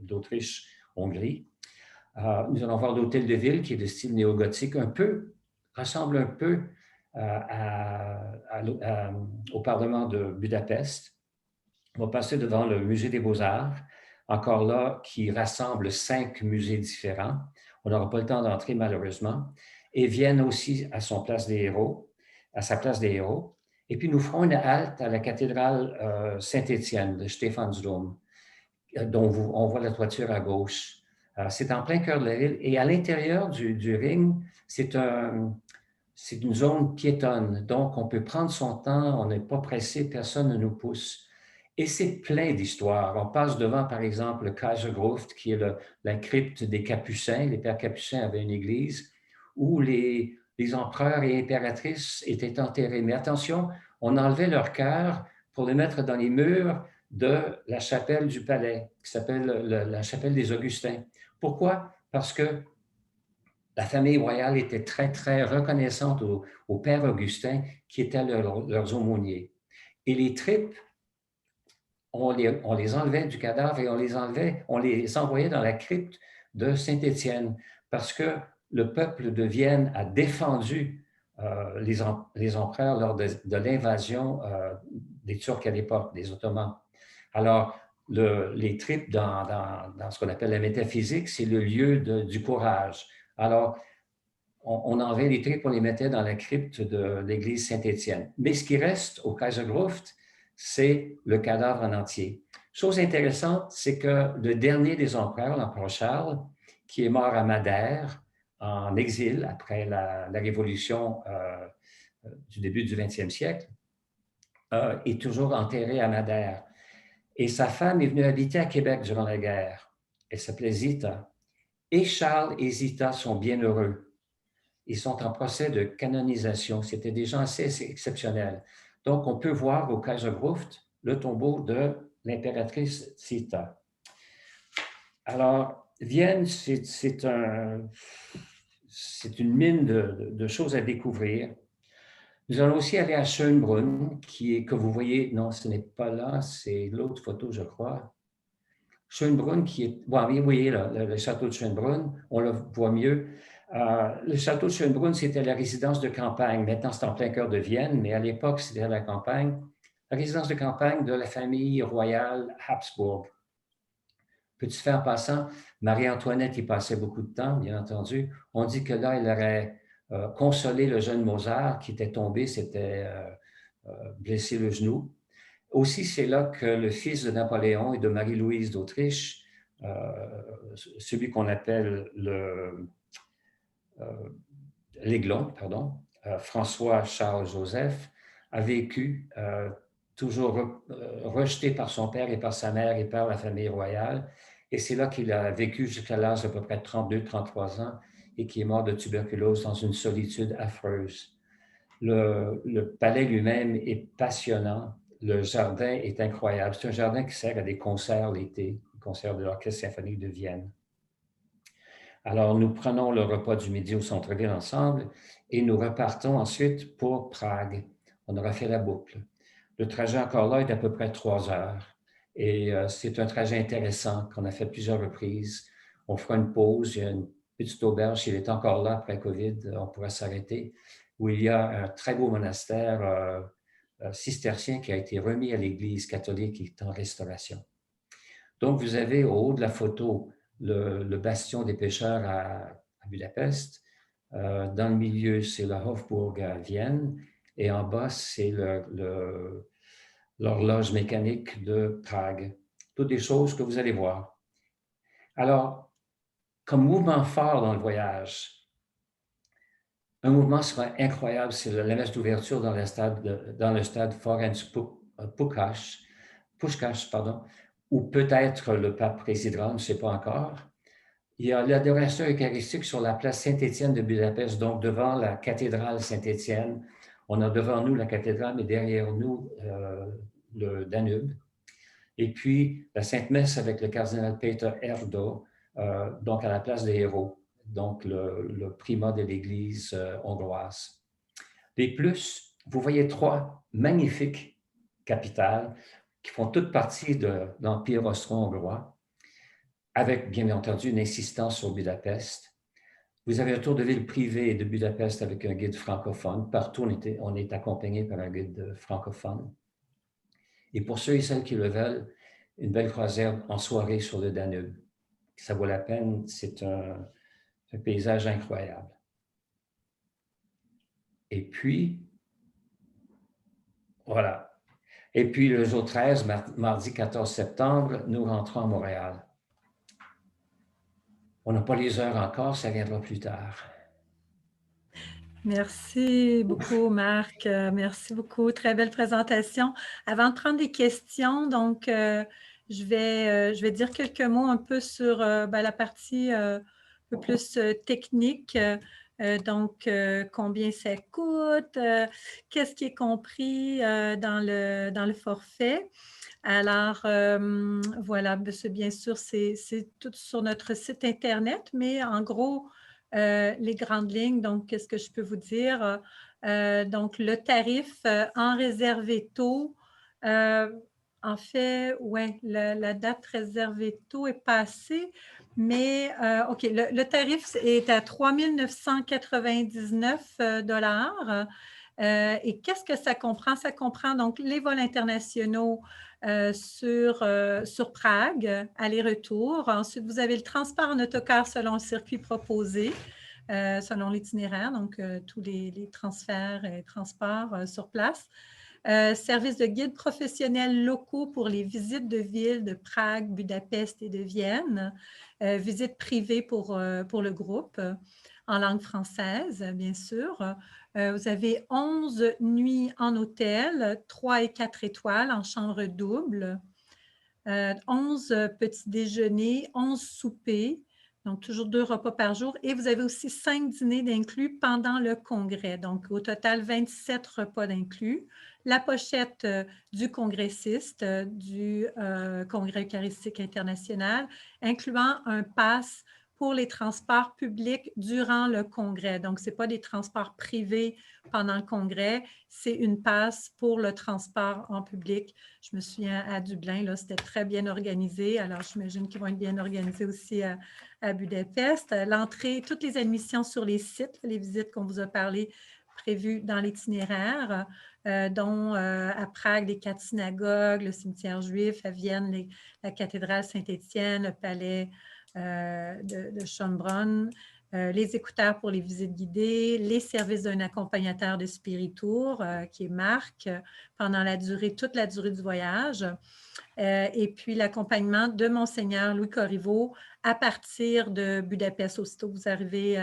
d'Autriche-Hongrie. Nous allons voir l'hôtel de ville qui est de style néo-gothique, ressemble un peu au Parlement de Budapest. On va passer devant le musée des Beaux-Arts, encore là, qui rassemble 5 musées différents. On n'aura pas le temps d'entrer malheureusement. Et Vienne aussi à sa place des héros. Et puis, nous ferons une halte à la cathédrale Saint-Étienne, le Stephansdom, dont on voit la toiture à gauche. C'est en plein cœur de la ville. Et à l'intérieur du ring, c'est une zone piétonne. Donc, on peut prendre son temps, on n'est pas pressé, personne ne nous pousse. Et c'est plein d'histoires. On passe devant, par exemple, le Kaisergruft, qui est la crypte des Capucins. Les pères Capucins avaient une église où les empereurs et impératrices étaient enterrés. Mais attention, on enlevait leur cœur pour les mettre dans les murs de la chapelle du palais, qui s'appelle la chapelle des Augustins. Pourquoi? Parce que la famille royale était très, très reconnaissante aux pères Augustins qui étaient leurs aumôniers. Et les tripes, on les enlevait du cadavre et on les envoyait dans la crypte de Saint-Étienne parce que le peuple de Vienne a défendu les empereurs lors de l'invasion des Turcs à l'époque, des Ottomans. Alors, les tripes dans ce qu'on appelle la métaphysique, c'est le lieu du courage. Alors, on enlevait les tripes, on les mettait dans la crypte de l'église Saint-Étienne. Mais ce qui reste au Kaisergruft, c'est le cadavre en entier. Chose intéressante, c'est que le dernier des empereurs, l'empereur Charles, qui est mort à Madère, en exil après la révolution du début du 20e siècle, est toujours enterré à Madère. Et sa femme est venue habiter à Québec durant la guerre. Elle s'appelait Zita. Et Charles et Zita sont bien heureux. Ils sont en procès de canonisation. C'était des gens assez exceptionnels. Donc, on peut voir au Kaisergruft le tombeau de l'impératrice Zita. Alors, Vienne, c'est une mine de choses à découvrir. Nous allons aussi aller à Schönbrunn, que vous voyez, non, ce n'est pas là, c'est l'autre photo, je crois. Schönbrunn, qui est, bon, vous voyez là, le château de Schönbrunn, on le voit mieux. Le château de Schönbrunn, c'était la résidence de campagne. Maintenant, c'est en plein cœur de Vienne, mais à l'époque, c'était à la campagne. La résidence de campagne de la famille royale Habsbourg. Petit fait en passant, Marie-Antoinette y passait beaucoup de temps, bien entendu. On dit que là, elle aurait consoler le jeune Mozart qui était tombé, s'était blessé le genou. Aussi, c'est là que le fils de Napoléon et de Marie-Louise d'Autriche, celui qu'on appelle l'Aiglon, François-Charles-Joseph, a vécu toujours rejeté par son père et par sa mère et par la famille royale. Et c'est là qu'il a vécu jusqu'à l'âge d'à peu près 32-33 ans et qui est mort de tuberculose dans une solitude affreuse. Le palais lui-même est passionnant. Le jardin est incroyable. C'est un jardin qui sert à des concerts l'été, des concerts de l'Orchestre symphonique de Vienne. Alors, nous prenons le repas du midi au centre-ville ensemble et nous repartons ensuite pour Prague. On aura fait la boucle. Le trajet encore là est d'à peu près 3 heures. Et c'est un trajet intéressant qu'on a fait plusieurs reprises. On fera une pause, il y a une petite auberge, s'il est encore là après COVID, on pourra s'arrêter, où il y a un très beau monastère cistercien qui a été remis à l'Église catholique et qui est en restauration. Donc, vous avez au haut de la photo le bastion des pêcheurs à Budapest. Dans le milieu, c'est la Hofburg à Vienne. Et en bas, c'est l'horloge mécanique de Prague. Toutes des choses que vous allez voir. Alors, comme mouvement fort dans le voyage, un mouvement sera incroyable, c'est la messe d'ouverture dans le stade Ferenc Puskás, où peut-être le pape présidera, on ne sait pas encore. Il y a l'adoration eucharistique sur la place Saint-Étienne de Budapest, donc devant la cathédrale Saint-Étienne. On a devant nous la cathédrale, mais derrière nous, le Danube. Et puis, la Sainte Messe avec le cardinal Peter Erdo, donc à la place des héros, donc le primat de l'Église hongroise. Des plus, vous voyez 3 magnifiques capitales qui font toutes partie de l'Empire austro-hongrois, avec bien entendu une insistance sur Budapest. Vous avez un tour de ville privé de Budapest avec un guide francophone. Partout, on est accompagné par un guide francophone. Et pour ceux et celles qui le veulent, une belle croisière en soirée sur le Danube. Ça vaut la peine, c'est un paysage incroyable. Et puis, voilà. Et puis, le jour 13, mardi 14 septembre, nous rentrons à Montréal. On n'a pas les heures encore, ça viendra plus tard. Merci beaucoup, Marc. Merci beaucoup. Très belle présentation. Avant de prendre des questions, donc, je vais dire quelques mots un peu sur la partie un peu plus technique. Donc, combien ça coûte, qu'est-ce qui est compris dans le forfait. Alors, voilà, bien sûr, c'est tout sur notre site Internet, mais en gros, les grandes lignes, donc, qu'est-ce que je peux vous dire? Donc, le tarif en réservé tôt, en fait, oui, la date réservée tôt est passée, mais OK, le tarif est à 3 999 $. Et qu'est-ce que ça comprend? Ça comprend donc les vols internationaux sur Prague, aller-retour. Ensuite, vous avez le transport en autocar selon le circuit proposé, selon l'itinéraire, donc tous les transferts et transports sur place. Service de guides professionnels locaux pour les visites de villes de Prague, Budapest et de Vienne. Visites privées pour le groupe en langue française, bien sûr. Vous avez 11 nuits en hôtel, 3 et 4 étoiles en chambre double, 11 petits déjeuners, 11 soupers, donc toujours 2 repas par jour. Et vous avez aussi 5 dîners d'inclus pendant le congrès. Donc, au total, 27 repas d'inclus. La pochette du congressiste du Congrès eucharistique international, incluant un pass pour les transports publics durant le congrès. Donc, ce n'est pas des transports privés pendant le congrès, c'est une passe pour le transport en public. Je me souviens à Dublin, là, c'était très bien organisé. Alors, j'imagine qu'ils vont être bien organisés aussi à Budapest. L'entrée, toutes les admissions sur les sites, les visites qu'on vous a parlé, prévues dans l'itinéraire, dont à Prague, les 4 synagogues, le cimetière juif, à Vienne, la cathédrale Saint-Étienne, le palais de Schönbrunn, les écouteurs pour les visites guidées, les services d'un accompagnateur de Spiritour, qui est Marc, pendant toute la durée du voyage, et puis l'accompagnement de Monseigneur Louis Corriveau à partir de Budapest, aussitôt que vous arrivez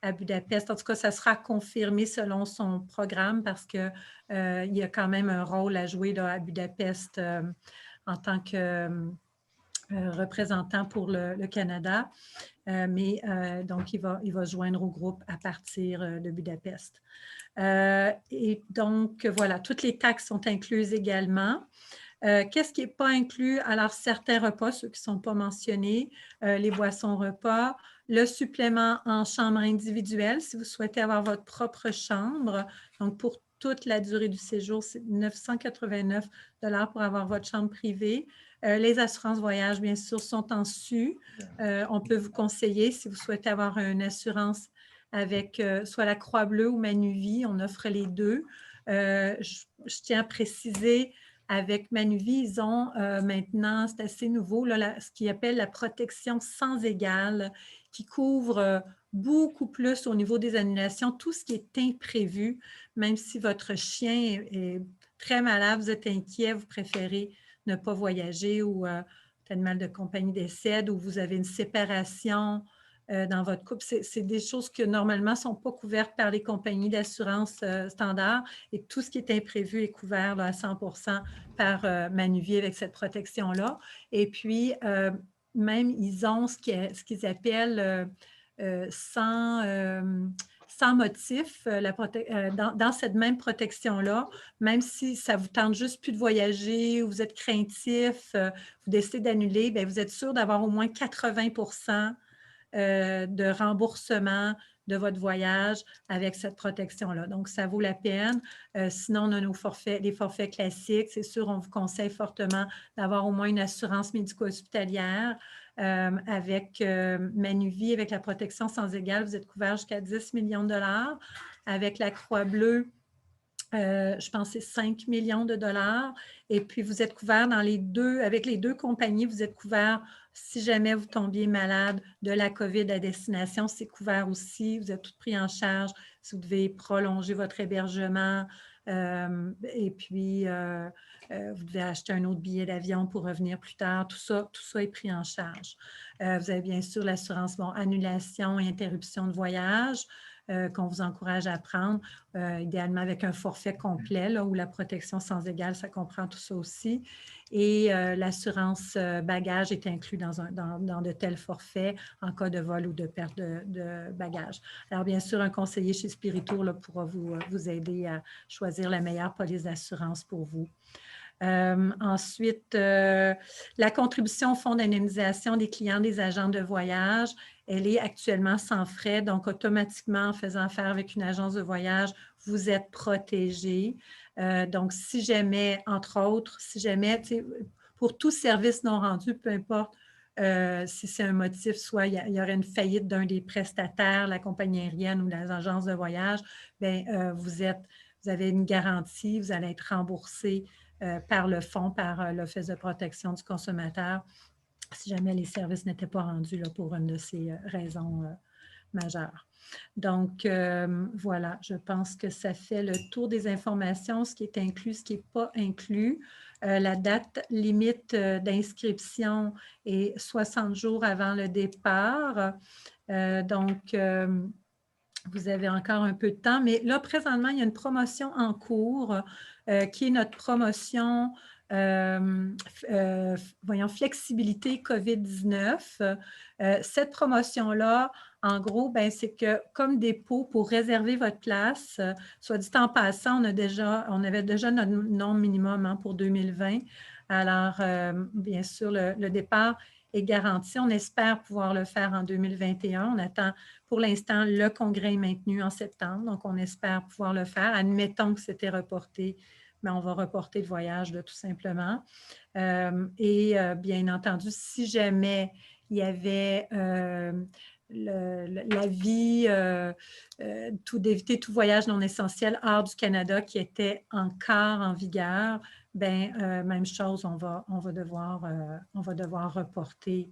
à Budapest. En tout cas, ça sera confirmé selon son programme parce qu'il y a quand même un rôle à jouer là, à Budapest en tant que représentant pour le Canada. Donc, il va se joindre au groupe à partir de Budapest. Et donc, voilà, toutes les taxes sont incluses également. Qu'est-ce qui n'est pas inclus? Alors, certains repas, ceux qui ne sont pas mentionnés, les boissons repas, le supplément en chambre individuelle, si vous souhaitez avoir votre propre chambre. Donc, pour toute la durée du séjour, c'est 989 $ pour avoir votre chambre privée. Les assurances voyage, bien sûr, sont en su. On peut vous conseiller, si vous souhaitez avoir une assurance avec soit la Croix-Bleue ou Manuvie, on offre les deux. Je tiens à préciser, avec Manuvie, ils ont maintenant, c'est assez nouveau, là, ce qu'ils appellent la protection sans égale, qui couvre beaucoup plus au niveau des annulations, tout ce qui est imprévu, même si votre chien est très malade, vous êtes inquiet, vous préférez ne pas voyager ou l'animal de compagnie décède ou vous avez une séparation dans votre couple. C'est des choses que normalement ne sont pas couvertes par les compagnies d'assurance standard et tout ce qui est imprévu est couvert là, à 100% par Manuvie avec cette protection-là. Et puis, même, ils ont ce qu'ils appellent sans motif dans cette même protection-là, même si ça vous tente juste plus de voyager ou vous êtes craintif, vous décidez d'annuler, bien, vous êtes sûr d'avoir au moins 80% de remboursement de votre voyage avec cette protection-là. Donc, ça vaut la peine. Sinon, on a les forfaits classiques. C'est sûr, on vous conseille fortement d'avoir au moins une assurance médico-hospitalière. Avec Manuvie, avec la protection sans égale, vous êtes couvert jusqu'à 10 millions de $. Avec la Croix-Bleue, je pense que c'est 5 millions de $. Et puis, vous êtes couvert avec les deux compagnies, vous êtes couvert si jamais vous tombiez malade de la COVID à destination, c'est couvert aussi. Vous êtes tout pris en charge si vous devez prolonger votre hébergement. Et puis, vous devez acheter un autre billet d'avion pour revenir plus tard. Tout ça est pris en charge. Vous avez bien sûr l'assurance annulation et interruption de voyage qu'on vous encourage à prendre, idéalement avec un forfait complet là, où la protection sans égale, ça comprend tout ça aussi. Et l'assurance bagage est inclus dans de tels forfaits en cas de vol ou de perte de bagages. Alors, bien sûr, un conseiller chez Spiritour là, pourra vous aider à choisir la meilleure police d'assurance pour vous. Ensuite, la contribution au fonds d'indemnisation des clients des agents de voyage, elle est actuellement sans frais. Donc, automatiquement, en faisant affaire avec une agence de voyage, vous êtes protégé. Donc, si jamais, entre autres, pour tout service non rendu, peu importe si c'est un motif, soit il y aurait une faillite d'un des prestataires, la compagnie aérienne ou l'agence de voyage, bien, vous avez une garantie, vous allez être remboursé par le fonds, par l'Office de protection du consommateur, si jamais les services n'étaient pas rendus là, pour une de ces raisons majeures. Donc, voilà, je pense que ça fait le tour des informations, ce qui est inclus, ce qui n'est pas inclus. La date limite d'inscription est 60 jours avant le départ. Donc, vous avez encore un peu de temps, mais là, présentement, il y a une promotion en cours qui est notre promotion flexibilité COVID-19. Cette promotion-là, en gros, c'est que comme dépôt pour réserver votre place, soit dit en passant, on avait déjà notre nombre minimum pour 2020. Alors, bien sûr, le départ est garanti. On espère pouvoir le faire en 2021. On attend, pour l'instant, le congrès est maintenu en septembre, donc on espère pouvoir le faire. Admettons que c'était reporté, mais on va reporter le voyage tout simplement. Bien entendu, si jamais il y avait l'avis d'éviter tout voyage non essentiel hors du Canada qui était encore en vigueur, même chose, on va devoir reporter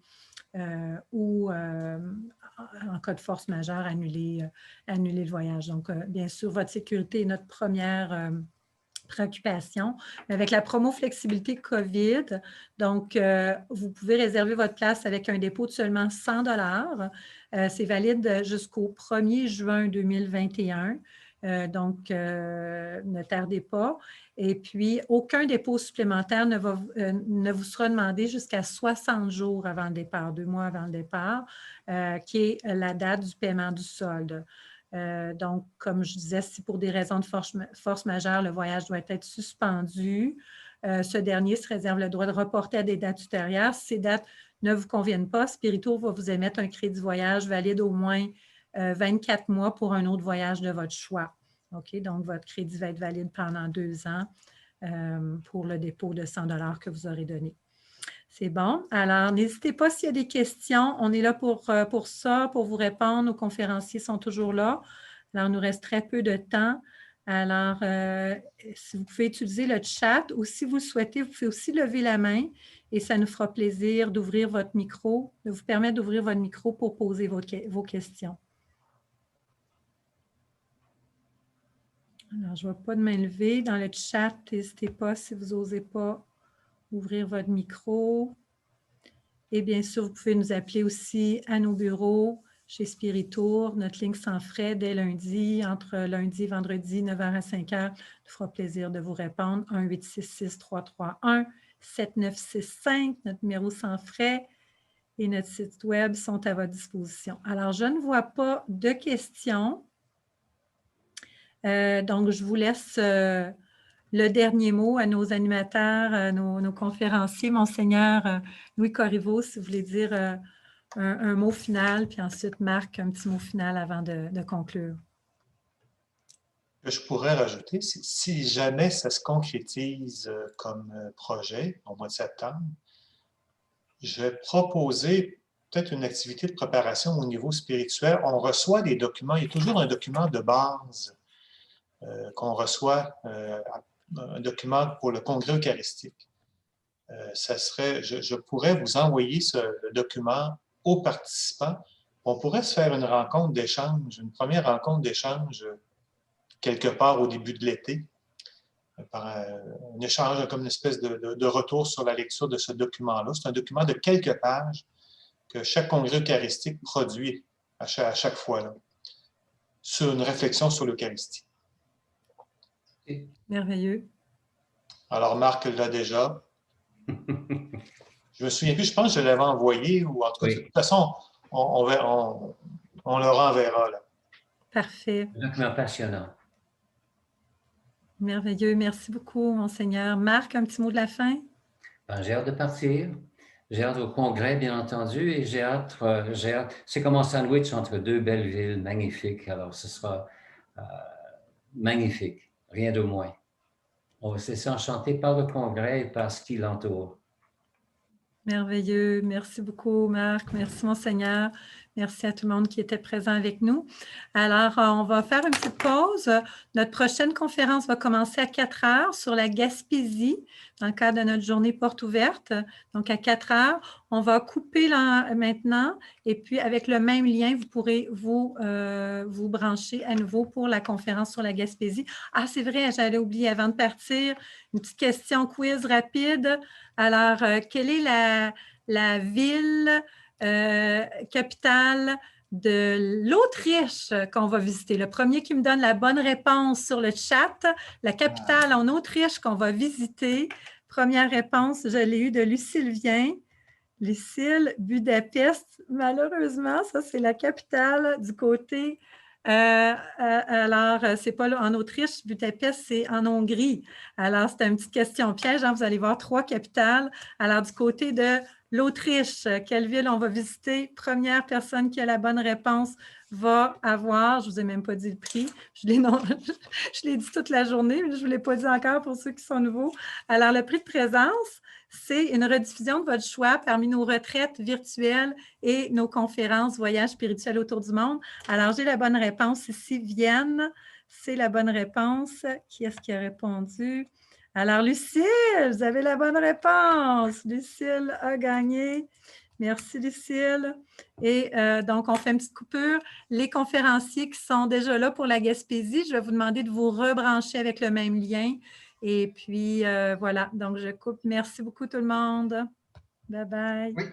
ou en cas de force majeure, annuler le voyage. Donc, bien sûr, votre sécurité est notre première préoccupation. Mais avec la promo flexibilité COVID, donc, vous pouvez réserver votre place avec un dépôt de seulement 100 $. C'est valide jusqu'au 1er juin 2021. Donc, ne tardez pas. Et puis, aucun dépôt supplémentaire ne vous sera demandé jusqu'à 60 jours avant le départ, 2 mois avant le départ, qui est la date du paiement du solde. Donc, comme je disais, si pour des raisons de force majeure, le voyage doit être suspendu, ce dernier se réserve le droit de reporter à des dates ultérieures. Si ces dates ne vous conviennent pas, Spiritour va vous émettre un crédit voyage valide au moins 24 mois pour un autre voyage de votre choix. OK? Donc, votre crédit va être valide pendant 2 ans pour le dépôt de 100 $ que vous aurez donné. C'est bon. Alors, n'hésitez pas s'il y a des questions. On est là pour ça, pour vous répondre. Nos conférenciers sont toujours là. Alors, il nous reste très peu de temps. Alors, si vous pouvez utiliser le chat ou si vous le souhaitez, vous pouvez aussi lever la main et ça nous fera plaisir d'ouvrir votre micro, de vous permettre d'ouvrir votre micro pour poser vos questions. Alors, je ne vois pas de main levée. Dans le chat, n'hésitez pas si vous n'osez pas ouvrir votre micro. Et bien sûr, vous pouvez nous appeler aussi à nos bureaux chez Spiritour, notre ligne sans frais dès lundi, entre lundi et vendredi, 9h à 5h. Il fera plaisir de vous répondre. 1-866-331-7965, notre numéro sans frais et notre site web sont à votre disposition. Alors, je ne vois pas de questions. Donc, je vous laisse le dernier mot à nos animateurs, nos conférenciers. Monseigneur Louis Corriveau, si vous voulez dire un mot final, puis ensuite Marc, un petit mot final avant de conclure. Je pourrais rajouter, si jamais ça se concrétise comme projet au mois de septembre, je vais proposer peut-être une activité de préparation au niveau spirituel. On reçoit des documents, il y a toujours un document de base qu'on reçoit, un document pour le congrès eucharistique. Je pourrais vous envoyer le document aux participants. On pourrait se faire une rencontre d'échange, une première rencontre d'échange quelque part au début de l'été, un échange comme une espèce de retour sur la lecture de ce document-là. C'est un document de quelques pages que chaque congrès eucharistique produit à chaque fois, là, sur une réflexion sur l'Eucharistie. Merveilleux. Alors, Marc l'a déjà. Je me souviens plus, je pense que je l'avais envoyé, ou en tout cas, de toute façon, on le renverra. Là. Parfait. Un document passionnant. Merveilleux. Merci beaucoup, Monseigneur. Marc, un petit mot de la fin? Ben, j'ai hâte de partir. J'ai hâte au congrès, bien entendu, et j'ai hâte. C'est comme un sandwich entre deux belles villes magnifiques. Alors, ce sera magnifique, rien de moins. On va se laisser enchanter par le congrès et par ce qui l'entoure. Merveilleux. Merci beaucoup, Marc. Merci, Monseigneur. Merci à tout le monde qui était présent avec nous. Alors, on va faire une petite pause. Notre prochaine conférence va commencer à 4 heures sur la Gaspésie, dans le cadre de notre journée porte ouverte. Donc, à 4 heures, on va couper là, maintenant et puis avec le même lien, vous pourrez vous brancher à nouveau pour la conférence sur la Gaspésie. Ah, c'est vrai, j'allais oublier avant de partir, une petite question quiz rapide. Alors, quelle est la ville capitale de l'Autriche qu'on va visiter? Le premier qui me donne la bonne réponse sur le chat, la capitale en Autriche qu'on va visiter. Première réponse, je l'ai eue de Lucille Vien. Lucille, Budapest. Malheureusement, ça, c'est la capitale du côté... alors, c'est pas là, en Autriche, Budapest, c'est en Hongrie. Alors, c'est une petite question piège. Hein? Vous allez voir 3 capitales. Alors, du côté de l'Autriche, quelle ville on va visiter? Première personne qui a la bonne réponse va avoir, je ne vous ai même pas dit le prix, je l'ai dit toute la journée, mais je ne vous l'ai pas dit encore pour ceux qui sont nouveaux. Alors, le prix de présence, c'est une rediffusion de votre choix parmi nos retraites virtuelles et nos conférences voyages spirituels autour du monde. Alors, j'ai la bonne réponse ici. Vienne, c'est la bonne réponse. Qui est-ce qui a répondu? Alors, Lucille, vous avez la bonne réponse. Lucille a gagné Merci, Lucille. Et donc, on fait une petite coupure. Les conférenciers qui sont déjà là pour la Gaspésie, je vais vous demander de vous rebrancher avec le même lien. Et puis, voilà. Donc, je coupe. Merci beaucoup, tout le monde. Bye-bye. Oui.